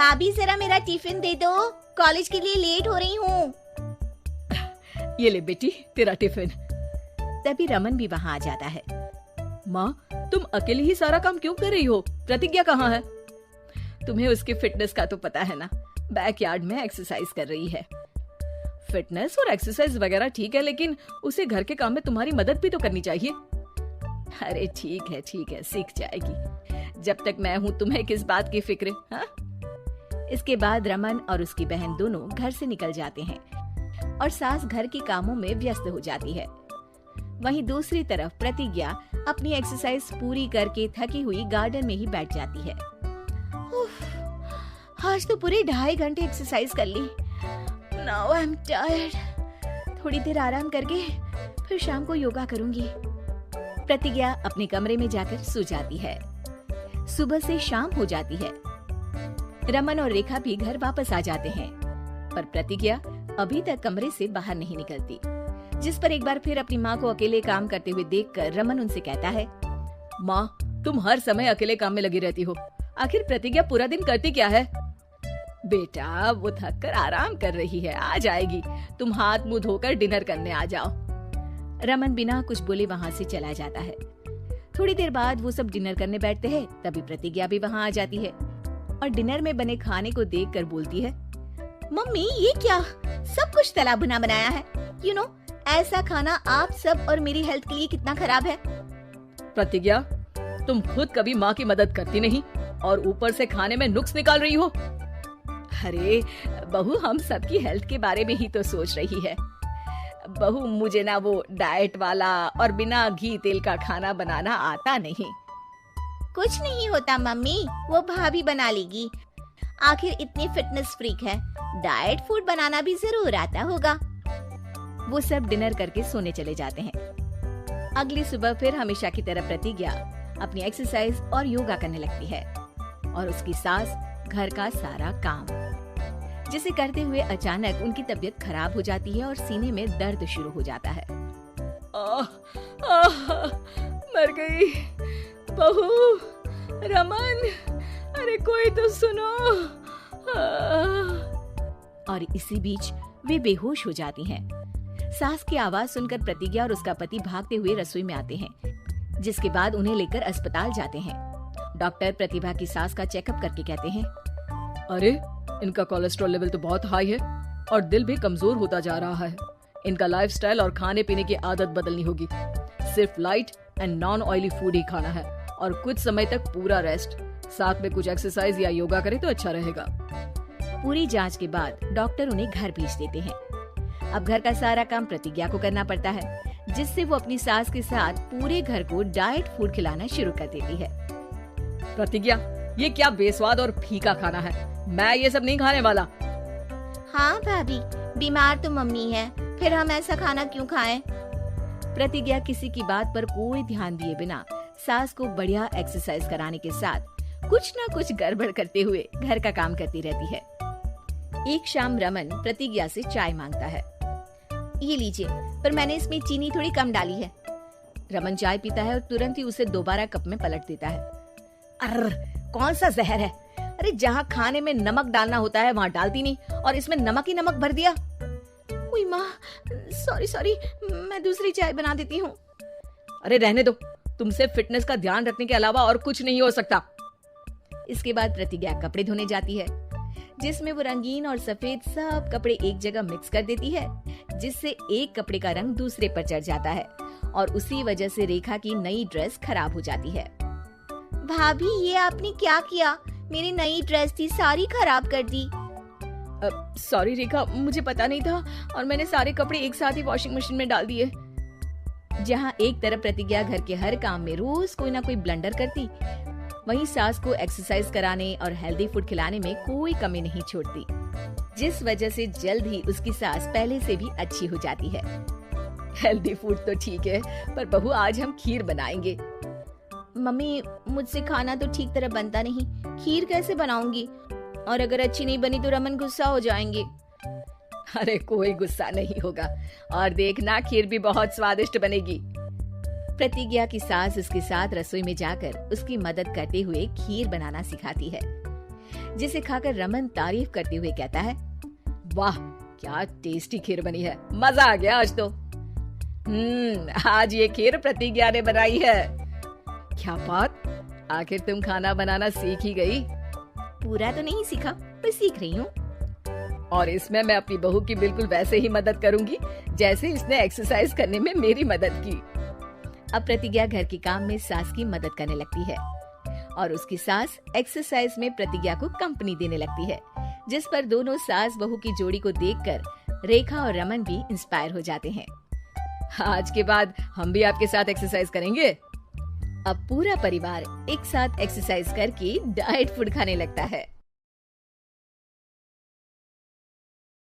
भाभी जरा मेरा टिफिन दे दो, कॉलेज के लिए लेट हो रही हूँ। ये ले बेटी तेरा टिफिन। तभी रमन भी वहाँ आ जाता है। माँ, तुम अकेले ही सारा काम क्यों कर रही हो? प्रतिज्ञा कहाँ है? तुम्हें उसकी फिटनेस का तो पता है ना, बैकयार्ड में एक्सरसाइज कर रही है। फिटनेस और एक्सरसाइज वगैरह ठीक है, लेकिन उसे घर के काम में तुम्हारी मदद भी तो करनी चाहिए। अरे ठीक है, सीख जाएगी। जब तक मैं हूँ तुम्हें किस बात की फिक्र? हाँ? इसके बाद रमन और उसकी बहन दोनों घर से निकल जाते हैं और सास घर के कामों में व्यस्त हो जाती है। वहीं दूसरी तरफ प्रतिज्ञा अपनी एक्सरसाइज पूरी करके थकी हुई गार्डन में ही बैठ जाती है। आज तो पूरे 2.5 घंटे एक्सरसाइज कर ली। Now I am tired. थोड़ी देर आराम करके फिर शाम को योगा करूंगी। प्रतिज्ञा अपने कमरे में जाकर सो जाती है। सुबह से शाम हो जाती है। रमन और रेखा भी घर वापस आ जाते हैं, पर प्रतिज्ञा अभी तक कमरे से बाहर नहीं निकलती। जिस पर एक बार फिर अपनी माँ को अकेले काम करते हुए देखकर रमन उनसे कहता है, माँ, तुम हर समय अकेले काम में लगी रहती हो। आखिर प्रतिज्ञा पूरा दिन करती क्या है? बेटा वो थक कर आराम कर रही है, आ जाएगी। तुम हाथ मुंह धोकर डिनर करने आ जाओ। रमन बिना कुछ बोले वहाँ से चला जाता है। थोड़ी देर बाद वो सब डिनर करने बैठते हैं। तभी प्रतिज्ञा भी वहाँ आ जाती है और डिनर में बने खाने को देखकर बोलती है, मम्मी ये क्या, सब कुछ तला भुना बनाया है। यू नो, ऐसा खाना आप सब और मेरी हेल्थ के लिए कितना खराब है। प्रतिज्ञा, तुम खुद कभी माँ की मदद करती नहीं और ऊपर से खाने में नुक्स निकाल रही हो। अरे बहू, हम सबकी हेल्थ के बारे में ही तो सोच रही है। बहू, मुझे ना वो डाइट वाला और बिना घी तेल का खाना बनाना आता नहीं। कुछ नहीं होता मम्मी, वो भाभी बना लेगी। आखिर इतनी फिटनेस फ्रीक है, डाइट फूड बनाना भी जरूर आता होगा। वो सब डिनर करके सोने चले जाते हैं। अगली सुबह फिर हमेशा की तरह प्रतिज्ञा अपनी एक्सरसाइज और योगा करने लगती है और उसकी सास घर का सारा काम, जिसे करते हुए अचानक उनकी तबीयत खराब हो जाती है और सीने में दर्द शुरू हो जाता है। मर गई बहू। रमन, अरे कोई तो सुनो। और इसी बीच वे बेहोश हो जाती हैं। सास की आवाज सुनकर प्रतिज्ञा और उसका पति भागते हुए रसोई में आते हैं, जिसके बाद उन्हें लेकर अस्पताल जाते हैं। डॉक्टर प्रतिभा की सास का चेकअप करके कहते हैं, अरे इनका कोलेस्ट्रॉल लेवल तो बहुत हाई है और दिल भी कमजोर होता जा रहा है। इनका लाइफस्टाइल और खाने पीने की आदत बदलनी होगी। सिर्फ light and non oily food ही खाना है और कुछ समय तक पूरा रेस्ट, साथ में कुछ एक्सरसाइज या योगा करे तो अच्छा रहेगा। पूरी जांच के बाद डॉक्टर उन्हें घर भेज देते हैं। अब घर का सारा काम प्रतिज्ञा को करना पड़ता है, जिससे वो अपनी सास के साथ पूरे घर को डाइट फूड खिलाना शुरू कर देती है। प्रतिज्ञा, ये क्या बेस्वाद और फीका खाना है, मैं ये सब नहीं खाने वाला। हाँ भाभी, बीमार तो मम्मी है, फिर हम ऐसा खाना क्यों खाएं? प्रतिज्ञा किसी की बात पर कोई ध्यान दिए बिना सास को बढ़िया एक्सरसाइज कराने के साथ कुछ न कुछ गड़बड़ करते हुए घर का काम करती रहती है। एक शाम रमन प्रतिज्ञा से चाय मांगता है। ये लीजिए, पर मैंने इसमें चीनी थोड़ी कम डाली है। रमन चाय पीता है और तुरंत ही उसे दोबारा कप में पलट देता है। अर्र, कौन सा जहर है? अरे जहाँ खाने में नमक डालना होता है वहाँ डालती नहीं और इसमें नमक ही नमक भर दिया। ओए माँ, सॉरी, मैं दूसरी चाय बना देती हूँ। अरे रहने दो, तुमसे फिटनेस का ध्यान रखने के अलावा और कुछ नहीं हो सकता। इसके बाद प्रतिज्ञा कपड़े धोने जाती है, जिसमें वो रंगीन और सफेद सब कपड़े एक जगह मिक्स कर देती है, जिससे एक कपड़े का रंग दूसरे पर चढ़ जाता है और उसी वजह से रेखा की नई ड्रेस खराब हो जाती है। भाभी, ये आपने क्या किया? मेरी नई ड्रेस थी, सारी खराब कर दी। सॉरी रेखा, मुझे पता नहीं था और मैंने सारे कपड़े एक साथ ही वॉशिंग मशीन में डाल दिए। जहाँ एक तरफ प्रतिज्ञा घर के हर काम में रोज कोई ना कोई ब्लंडर करती, वहीं सास को एक्सरसाइज कराने और हेल्दी फूड खिलाने में कोई कमी नहीं छोड़ती, जिस वजह से जल्द ही उसकी सास पहले से भी अच्छी हो जाती है। हेल्दी फूड तो ठीक है, पर बहू आज हम खीर बनाएंगे। मम्मी, मुझसे खाना तो ठीक तरह बनता नहीं, खीर कैसे बनाऊंगी? और अगर अच्छी नहीं बनी तो रमन गुस्सा हो जाएंगे। अरे कोई गुस्सा नहीं होगा और देखना, खीर भी बहुत स्वादिष्ट बनेगी। प्रतिज्ञा की सास उसके साथ रसोई में जाकर उसकी मदद करते हुए खीर बनाना सिखाती है। जिसे खाकर रमन तारीफ करते हुए कहता है, वाह क्या टेस्टी खीर बनी है, मजा आ गया आज तो। आज ये खीर प्रतिज्ञा ने बनाई है। क्या बात, आखिर तुम खाना बनाना सीख ही गई? पूरा तो नहीं सीखा, पर सीख रही हूँ। और इसमें मैं अपनी बहू की बिल्कुल वैसे ही मदद करूंगी जैसे इसने एक्सरसाइज करने में मेरी मदद की। अब प्रतिज्ञा घर के काम में सास की मदद करने लगती है और उसकी सास एक्सरसाइज में प्रतिज्ञा को कंपनी देने लगती है, जिस पर दोनों सास बहू की जोड़ी को देखकर रेखा और रमन भी इंस्पायर हो जाते हैं। आज के बाद हम भी आपके साथ एक्सरसाइज करेंगे। अब पूरा परिवार एक साथ एक्सरसाइज करके डाइट फूड खाने लगता है।